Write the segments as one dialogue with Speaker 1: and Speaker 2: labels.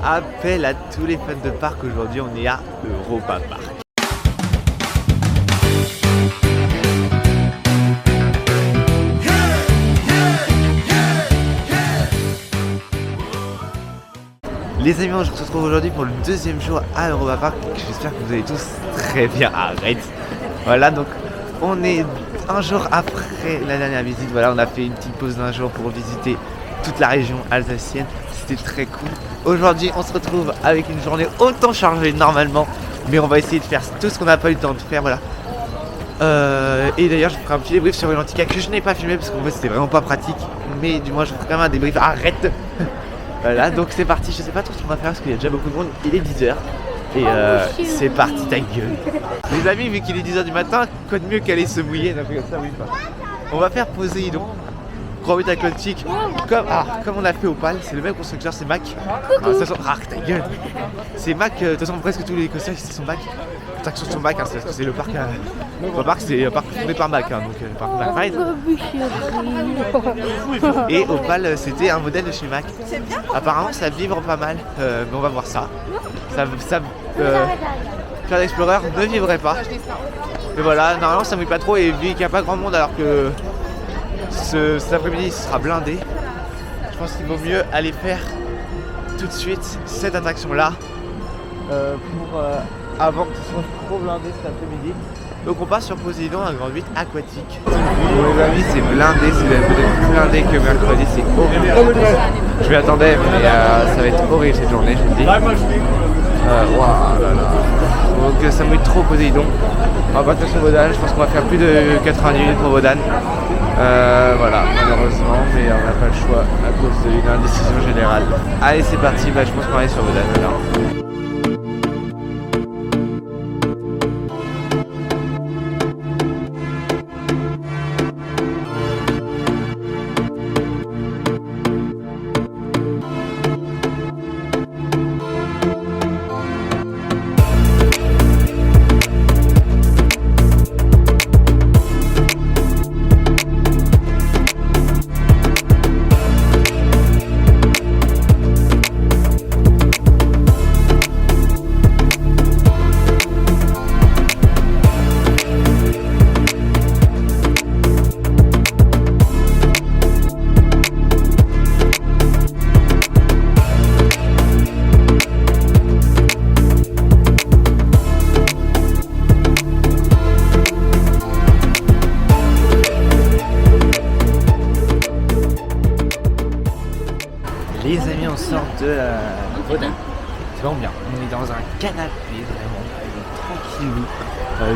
Speaker 1: appel à tous les fans de parc. Aujourd'hui, on est à Europa Park. Les amis, on se retrouve aujourd'hui pour le deuxième jour à Europa Park. J'espère que vous allez tous très bien. Arrête. Voilà, donc on est un jour après la dernière visite. Voilà, on a fait une petite pause d'un jour pour visiter toute la région alsacienne. C'était très cool. Aujourd'hui, on se retrouve avec une journée autant chargée normalement, mais on va essayer de faire tout ce qu'on n'a pas eu le temps de faire. Voilà. Et d'ailleurs, je vous ferai un petit débrief sur Rulantica que je n'ai pas filmé parce qu'en fait, c'était vraiment pas pratique. Mais du moins, je vous ferai quand même un débrief. Arrête. Voilà, donc c'est parti. Je sais pas trop ce qu'on va faire parce qu'il y a déjà beaucoup de monde. Il est 10h. Et c'est parti, ta gueule. Les amis, vu qu'il est 10h du matin, quoi de mieux qu'aller se mouiller. Non, comme ça, oui, pas. On va faire Poséidon, Grand 8 aquatique, comme on a fait au PAL. C'est le même constructeur, c'est Mac. Ta gueule. C'est Mac, de toute façon, presque tous les coasters ici sont Mac. Attraction sur Mac, hein, parce que c'est le parc. Le parc, c'est un parc fondé par Mac, hein, donc le parc McFly. Et au PAL, c'était un modèle de chez Mac. Apparemment, ça vibre pas mal, mais on va voir ça. Cloud Explorer ne vibrait pas. Mais voilà, normalement ça mouille pas trop et vu qu'il n'y a pas grand monde alors que cet après-midi ce sera blindé, je pense qu'il vaut mieux aller faire tout de suite cette attraction là avant que ce soit trop blindé cet après-midi. Donc on passe sur Poséidon, un grand 8 aquatique. Bon les amis, c'est blindé, c'est peut-être plus blindé que mercredi, c'est horrible. Je m'y attendais mais ça va être horrible cette journée, je vous le dis. Donc ça mouille trop Poséidon. On va passer sur Wodan, je pense qu'on va faire plus de 90 minutes pour Wodan. Voilà, malheureusement, mais on n'a pas le choix à cause d'une indécision générale. Allez c'est parti, je pense qu'on va aller sur Wodan alors. Les amis, on sort de la Wodan. C'est vraiment bien. On est dans un canapé, vraiment. On est tranquillou.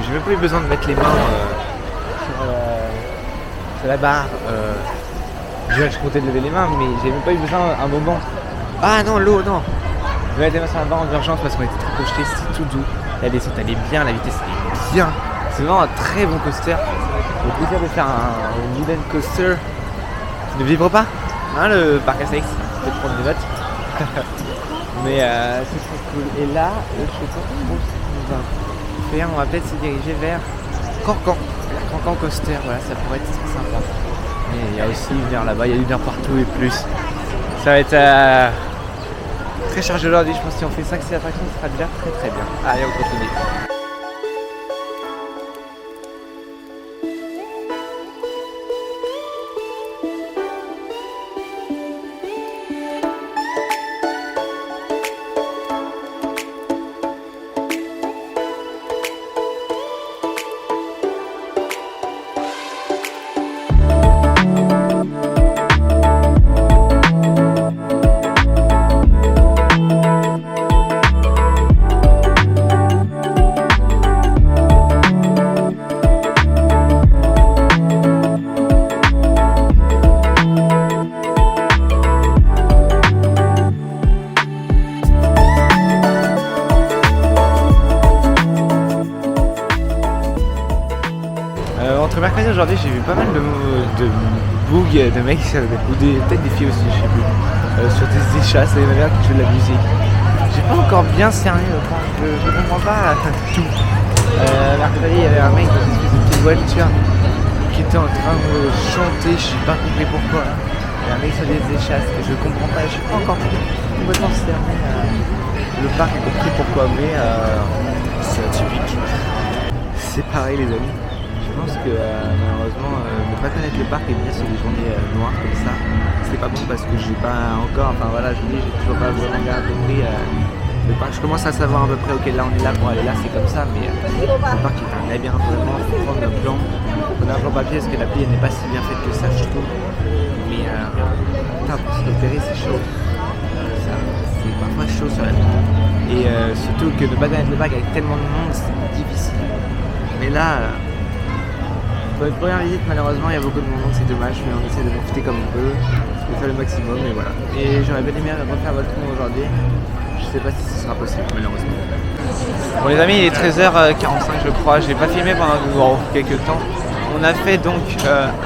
Speaker 1: J'ai même pas eu besoin de mettre les mains sur la barre. Je comptais de lever les mains, mais j'ai même pas eu besoin un moment. Ah non, l'eau, non. Je vais mettre les mains sur la barre en urgence parce qu'on était trop projetés. C'était tout doux. La descente allait bien, la vitesse allait bien. C'est vraiment un très bon coaster. Le plaisir de faire un wooden coaster qui ne vibre pas. Hein, le parc Astérix. Je vais prendre des notes. Mais c'est très cool. Et là, je sais pas trop ce qu'on va faire. On va peut-être se diriger vers Cancan. Cancan Coaster, voilà, ça pourrait être très sympa. Et il y a aussi lumière là-bas, il y a lumière partout et plus. Ça va être très chargé aujourd'hui. Je pense que si on fait 5-6 attractions, ce sera déjà très très bien. Allez, on continue. Entre mercredi et aujourd'hui, j'ai vu pas mal de bugs de mecs, ou peut-être des filles aussi, je sais plus, sur des échasses, il y en avait un qui jouait de la musique. J'ai pas encore bien cerné le point, je comprends pas tout. Mercredi, il y avait un mec dans une espèce de petite voiture qui était en train de chanter, je sais pas compris pourquoi. Il y a un mec sur des échasses, et je comprends pas, je suis pas encore complètement cerné le parc est compris pourquoi, mais c'est atypique. C'est pareil les amis. Je pense que malheureusement ne pas connaître le parc et venir sur des journées noires comme ça, c'est pas bon parce que j'ai pas encore, enfin voilà, je vous dis, j'ai toujours pas vraiment bien compris le parc. Je commence à savoir à peu près, ok là on est là pour aller là, c'est comme ça, mais le parc est un labyrinthe vraiment, il faut prendre un plan. On a un plan papier parce que l'appli elle n'est pas si bien faite que ça je trouve. Mais putain, pour se repérer c'est chaud. C'est parfois chaud sur la vie. Et surtout que ne pas connaître le parc avec tellement de monde, c'est difficile. Mais là, pour une première visite, malheureusement, il y a beaucoup de monde, donc c'est dommage, mais on essaie de profiter comme on peut, de faire le maximum, et voilà. Et j'aurais bien aimé refaire votre tour aujourd'hui. Je sais pas si ce sera possible, malheureusement. Bon les amis, il est 13h45 je crois, je l'ai pas filmé pendant quelques temps. On a fait donc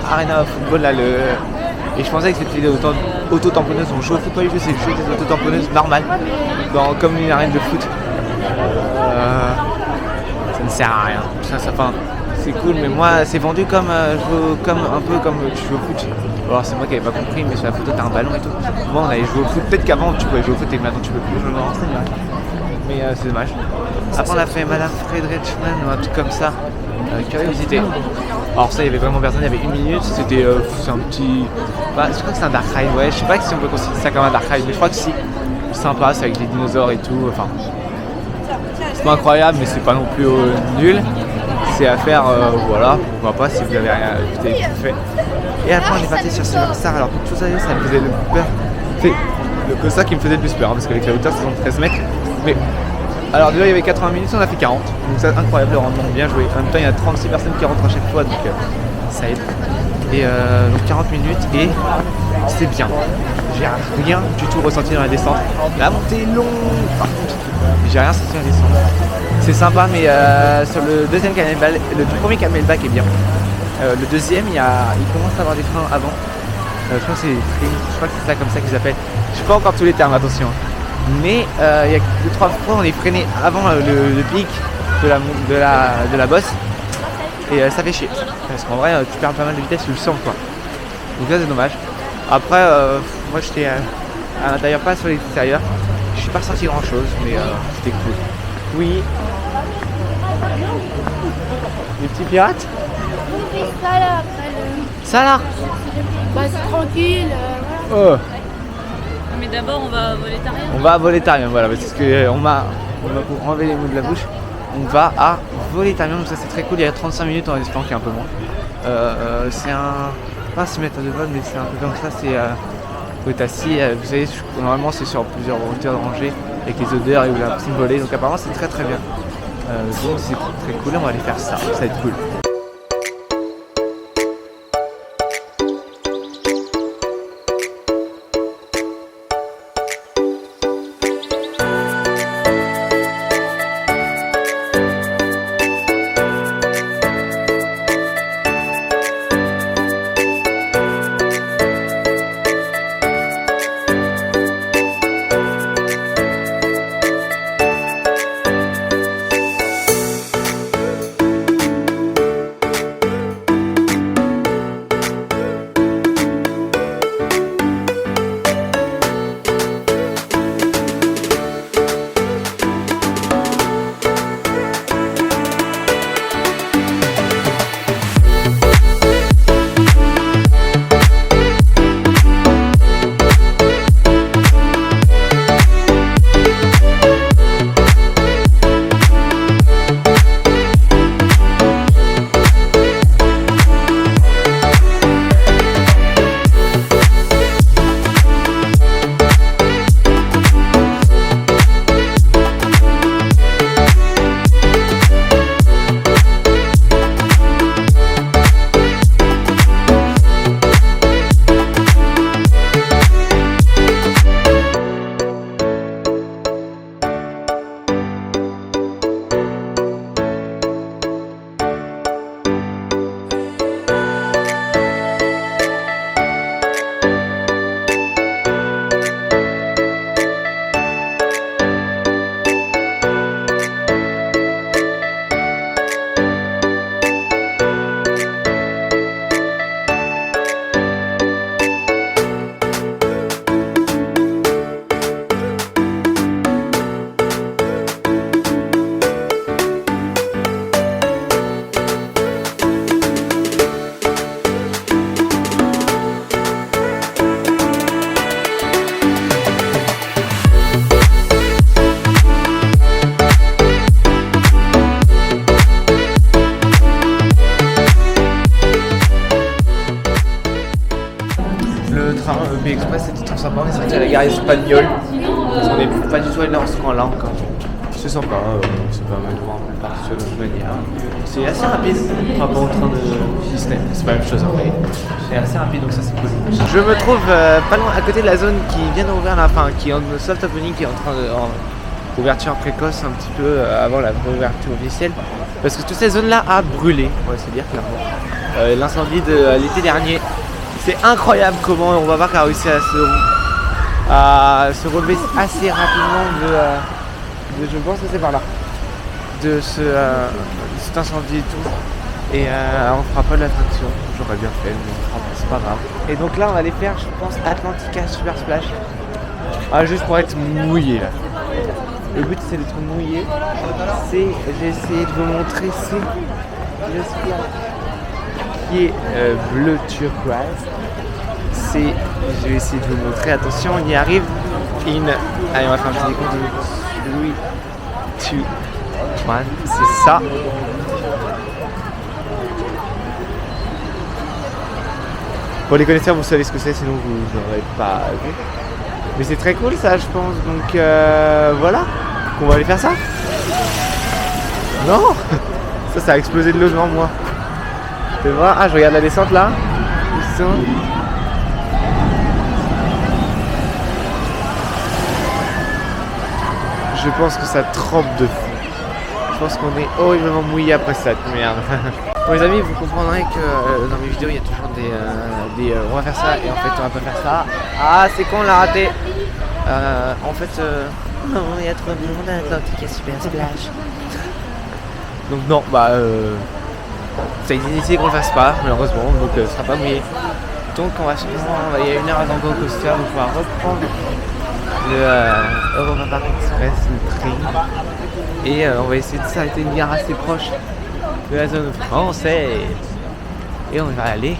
Speaker 1: Arena Football là, et je pensais que c'était des auto-tamponneuses, on joue au foot, pas du tout, c'est juste des auto-tamponneuses normales, comme une arène de foot. Ça ne sert à rien, c'est cool, mais moi c'est vendu comme, un peu comme tu joues au foot. Alors c'est moi qui n'avais pas compris, mais sur la photo t'as un ballon et tout. Moi on allait jouer au foot, peut-être qu'avant tu pouvais jouer au foot et que maintenant tu peux plus, je me renseigne. Mais c'est dommage. Après on a fait Madame Frederichman ou un truc comme ça, curiosité. Alors ça il y avait vraiment personne, il y avait 1 minute, c'était c'est un petit... Bah, je crois que c'est un dark ride, ouais, je sais pas si on peut considérer ça comme un dark ride, mais je crois que si. Sympa, c'est avec des dinosaures et tout, enfin... C'est pas incroyable, mais c'est pas non plus nul. C'est à faire, voilà, pourquoi pas si vous avez rien fait. Et après on est parti sur Superstar, alors pour tout ça, ça me faisait le plus peur. C'est le coaster qui me faisait le plus peur, hein, parce qu'avec la hauteur c'est 13 mètres. Mais alors déjà il y avait 80 minutes, on a fait 40, donc c'est incroyable le rendement, bien joué. En même temps il y a 36 personnes qui rentrent à chaque fois, donc ça aide. Et donc 40 minutes et c'est bien. J'ai rien du tout ressenti dans la descente. La montée est longue, par contre, j'ai rien senti dans la descente. C'est sympa, mais sur le deuxième camelback, le premier camelback est bien. Le deuxième, il commence à avoir des freins avant. Je crois que c'est ça comme ça qu'ils appellent. Je sais pas encore tous les termes, attention. Mais il y a 2-3 fois on est freiné avant le pic de la bosse. Et ça fait chier. Parce qu'en vrai, tu perds pas mal de vitesse, tu le sens quoi. Donc là c'est dommage. Après, moi j'étais à l'intérieur, pas sur l'extérieur. Je suis pas ressenti grand chose, mais c'était cool. Oui. Les petits pirates?
Speaker 2: On fait ça là après le...
Speaker 1: Ça là?
Speaker 2: Bah c'est tranquille,
Speaker 1: Oh.
Speaker 3: Mais d'abord on va à Voletarium.
Speaker 1: On va à Voletarium, voilà, parce que on m'a pour enlever les mots de la bouche. On va à Voletarium, donc ça c'est très cool, il y a 35 minutes en espérant qu'il y a un peu moins. C'est pas 6 mètres de vol, mais c'est un peu comme ça, c'est vous êtes assis, vous savez, normalement c'est sur plusieurs hauteurs de rangée avec les odeurs et vous avez l'impression de voler, donc apparemment c'est très très bien. Donc c'est très cool, on va aller faire ça va être cool. à la gare espagnole. Parce qu'on n'est pas du tout allé dans ce coin-là encore. C'est sympa, c'est pas mal de voir un parc de toute manière. C'est assez rapide par rapport au train de Disney. C'est pas la même chose, mais c'est assez rapide donc ça c'est cool. Je me trouve pas loin à côté de la zone qui vient d'ouvrir la fin, qui est en soft opening, qui est en train de. Ouverture précoce un petit peu avant la réouverture officielle. Parce que toute cette zone-là a brûlé, on va se dire clairement. L'incendie de l'été dernier. C'est incroyable comment on va voir qu'elle a réussi à se relever assez rapidement de je pense que c'est par là, de cet incendie et tout. Et on fera pas de l'attraction, j'aurais bien fait, mais c'est pas grave. Et donc là on va aller faire, je pense, Atlantica Super Splash. Juste pour être mouillé là. Le but c'est d'être mouillé. J'ai essayé de vous montrer l'esclave qui est bleu turquoise. Je vais essayer de vous montrer, attention, on y arrive. Allez, on va faire un petit décompte de 3, 2, 1, c'est ça. Pour les connaisseurs, vous savez ce que c'est, sinon vous n'aurez pas vu. Mais c'est très cool ça, je pense. Donc voilà, on va aller faire ça. Non, ça a explosé de l'eau devant moi. C'est vrai. Ah, je regarde la descente là. Ils sont... Je pense que ça trempe de fou. Je pense qu'on est horriblement mouillé après ça, merde. Bon les amis, vous comprendrez que dans mes vidéos il y a toujours des on va faire ça et en fait on va pas faire ça. Ah c'est con, on l'a raté. En fait non, il y a trop de monde à l'Atlantica Super Splash. Donc non, ça a été initié qu'on le fasse pas malheureusement, donc ce sera pas mouillé. Donc on va il y a 1 heure avant le coaster, on va pouvoir reprendre le Europa Park Express, le train. Et on va essayer de s'arrêter une gare assez proche de la zone française. Et on va aller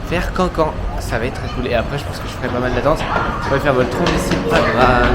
Speaker 1: faire Cancan. Ça va être très cool. Et après, je pense que je ferai pas mal de danse. On va faire Voltron, mais c'est pas grave.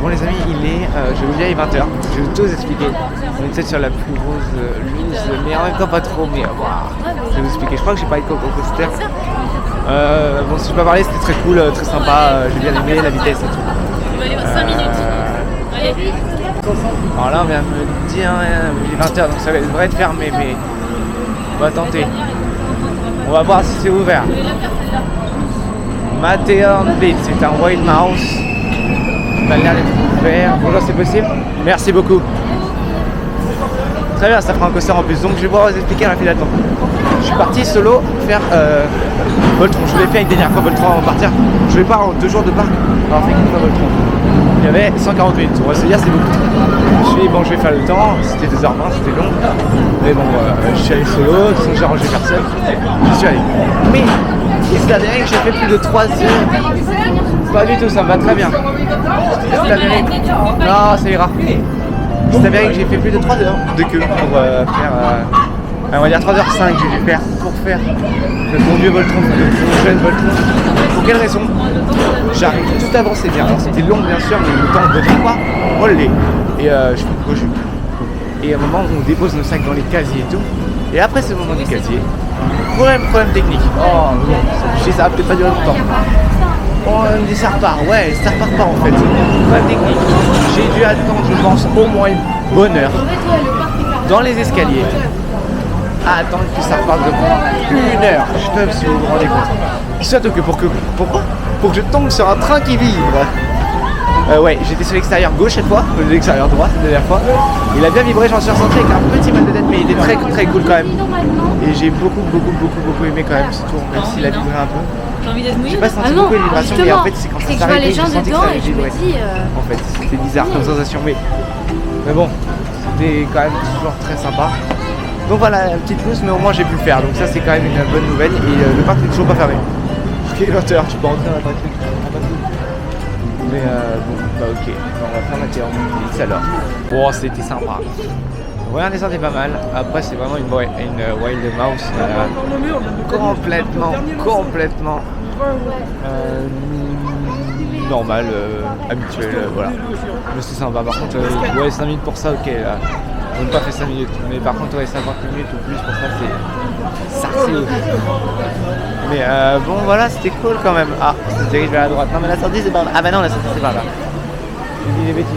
Speaker 1: Bon les amis, je vais vous dire, il est 20h, je vais tout vous expliquer. On est peut-être sur la plus grosse loose, mais en même temps pas trop, mais je vais vous expliquer. Je crois que j'ai parlé de Coco Coaster. Bon, si je peux parler, c'était très cool, très sympa, j'ai bien aimé la vitesse et tout.
Speaker 3: Il va y avoir 5 minutes. Allez.
Speaker 1: Alors là on vient de me dire, il est 20h donc ça devrait être fermé, mais on va tenter. On va voir si c'est ouvert. Matterhorn Pit, c'est un Wild Mouse. Ça a l'air d'être ouvert. Bonjour, c'est possible? Merci beaucoup. Très bien, ça fera un coaster en plus. Donc je vais pouvoir vous expliquer la file d'attente. Je suis parti solo faire Voltron. Je l'ai fait avec dernière fois Voltron avant de partir. Je vais pas en 2 jours de parc avoir fait une fois Voltron. Il y avait 140 minutes. On va se dire c'est beaucoup. Je suis dit bon, je vais faire le temps. C'était 2h20, c'était long. Mais bon, je suis allé solo. De toute façon, j'ai arrangé personne. Je suis allé. Mais il s'est avéré que j'ai fait plus de 3 heures. Pas du tout, ça me va très bien. C'est avéré. Non, ça ira. C'est avéré que j'ai fait plus de 3 heures de queue pour faire. On va dire 3h05 j'ai dû faire pour faire le bon vieux Voltron, le jeune Voltron. Pour quelle raison? J'arrive tout avancé bien. Alors c'était long bien sûr, mais le temps de 3 relais. Et je sais pas pourquoi Et à un moment on dépose nos sacs dans les casiers et tout. Et après ce moment des casiers, problème technique. Oh non, ça va peut-être pas durer longtemps. On me dit ça repart, ouais, ça repart pas en fait. Problème technique. J'ai dû attendre, je pense, au moins une bonne heure dans les escaliers à attendre que ça reparte de moi. 1 heure, je peux si vous vous rendez compte. Surtout que pourquoi? Pour que je tombe sur un train qui vibre. Ouais, j'étais sur l'extérieur gauche cette fois, l'extérieur droit cette dernière fois. Il a bien vibré, j'en suis ressenti avec un petit mal de tête, mais il était très très cool quand même. Et j'ai beaucoup aimé quand même ce tour, même s'il a vibré un peu.
Speaker 3: J'ai envie d'être mouillé.
Speaker 1: J'ai pas senti beaucoup de vibrations, mais en fait c'est quand ça
Speaker 2: je vois
Speaker 1: s'arrêtait,
Speaker 2: les
Speaker 1: j'ai
Speaker 2: gens
Speaker 1: senti que
Speaker 2: dedans
Speaker 1: ça avait
Speaker 2: et je me
Speaker 1: vibré.
Speaker 2: dis.
Speaker 1: En fait, c'était bizarre comme sensation, mais bon, c'était quand même toujours très sympa. Donc voilà, petite loose, mais au moins j'ai pu le faire. Donc ça c'est quand même une bonne nouvelle. Et le parc n'est toujours pas fermé. Ok, 20h, tu peux rentrer dans l'attraction. Mais bon, bah ok, on va faire la théorie vite alors. Bon, c'était sympa. Rien descente est pas mal. Après, c'est vraiment une Wild Mouse complètement normal, habituel, voilà. Mais c'est sympa. Par contre, ouais, 5 minutes pour ça, ok. Là. On n'a pas fait 5 minutes. Mais par contre, ouais, 50 minutes ou plus pour ça, c'est mais bon, voilà, c'était cool quand même. Ah, c'est dirige vers la droite. Non, mais la sortie, c'est par là. Ah, bah non, la sortie, c'est par là. J'ai dit des bêtises.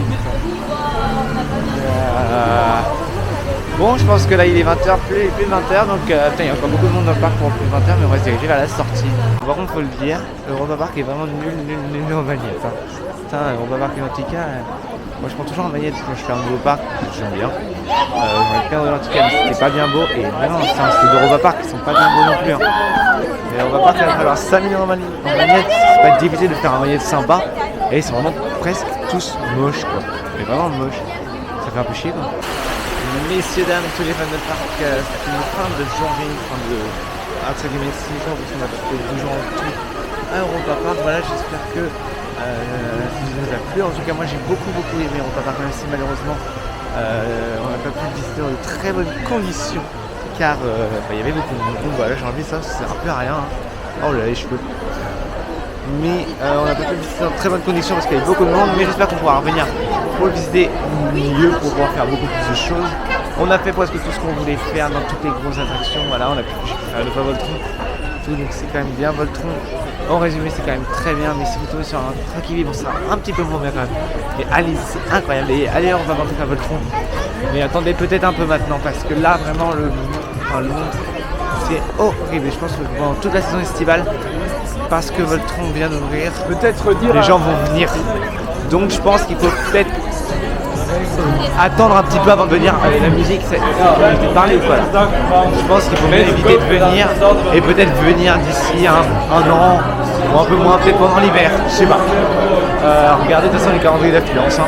Speaker 1: Bon, je pense que là il est 20h, plus de 20h, donc il y a encore beaucoup de monde dans le parc pour plus de 20h, mais on va se diriger vers la sortie. Par contre, faut le dire, Europa Park est vraiment nul en magnette. Hein. Putain, Europa Park Atlantica, moi je prends toujours en magnette quand je fais un nouveau parc, j'aime bien. J'en ai plein d'Atlantica, mais c'était pas bien beau, et non, c'est d'Europa Park, ils sont pas bien beaux non plus. Hein. Mais Europa Park, il va falloir 5 millions en magnette, c'est pas difficile de faire un magnette sympa, et ils sont vraiment presque tous moches, quoi. Mais vraiment moches, ça fait un peu chier, quoi. Messieurs, dames, tous les fans de parc, c'est une fin de journée, entre guillemets 6 jours, parce qu'on a fait 12 jours en tout à Europa Park. Voilà, j'espère que ça vous a plu. En tout cas, moi j'ai beaucoup aimé Europa Park, même si malheureusement on n'a pas pu le visiter dans de très bonnes conditions, car il y avait beaucoup de monde. Donc voilà, j'ai envie de ça sert un peu à rien. Hein. Oh là, les cheveux. Mais on n'a pas pu le visiter dans de très bonnes conditions parce qu'il y avait beaucoup de monde, mais j'espère qu'on pourra revenir pour le visiter mieux, pour pouvoir faire beaucoup plus de choses. On a fait presque tout ce qu'on voulait faire dans toutes les grosses attractions. Voilà, on a pu faire le fois Voltron, tout, donc c'est quand même bien. Voltron, en résumé, c'est quand même très bien, mais si vous tombez sur un track qui vibre, ça sera un petit peu moins bien quand même. Et allez, c'est incroyable. Et allez, on va voir tout à Voltron. Mais attendez peut-être un peu maintenant, parce que là, vraiment, le monde, c'est horrible. Et je pense que pendant toute la saison estivale, parce que Voltron vient d'ouvrir, les gens vont venir. Donc je pense qu'il faut peut-être attendre un petit peu avant de venir. Allez, la musique, c'est parler ou quoi là. Je pense qu'il faut mieux éviter de venir et peut-être venir d'ici un an ou un peu moins, peut-être pendant l'hiver, je sais pas. Regardez de toute façon les calendriers d'affluence. Hein.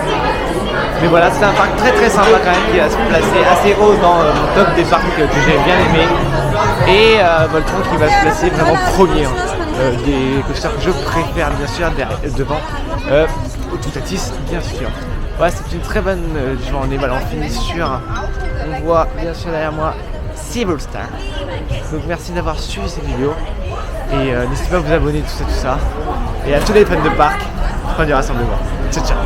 Speaker 1: Mais voilà, c'est un parc très sympa quand même qui va se placer assez haut dans mon top des parcs que j'ai bien aimé. Et Voltron qui va se placer vraiment premier. Des coasters que je préfère bien sûr devant Toutatis bien sûr. Voilà, c'est une très bonne journée. Voilà, on finit sur, on voit bien sûr derrière moi Civil Star. Donc merci d'avoir suivi cette vidéo et n'hésitez pas à vous abonner, tout ça. Et à tous les fans de parc, fin du rassemblement. Ciao ciao.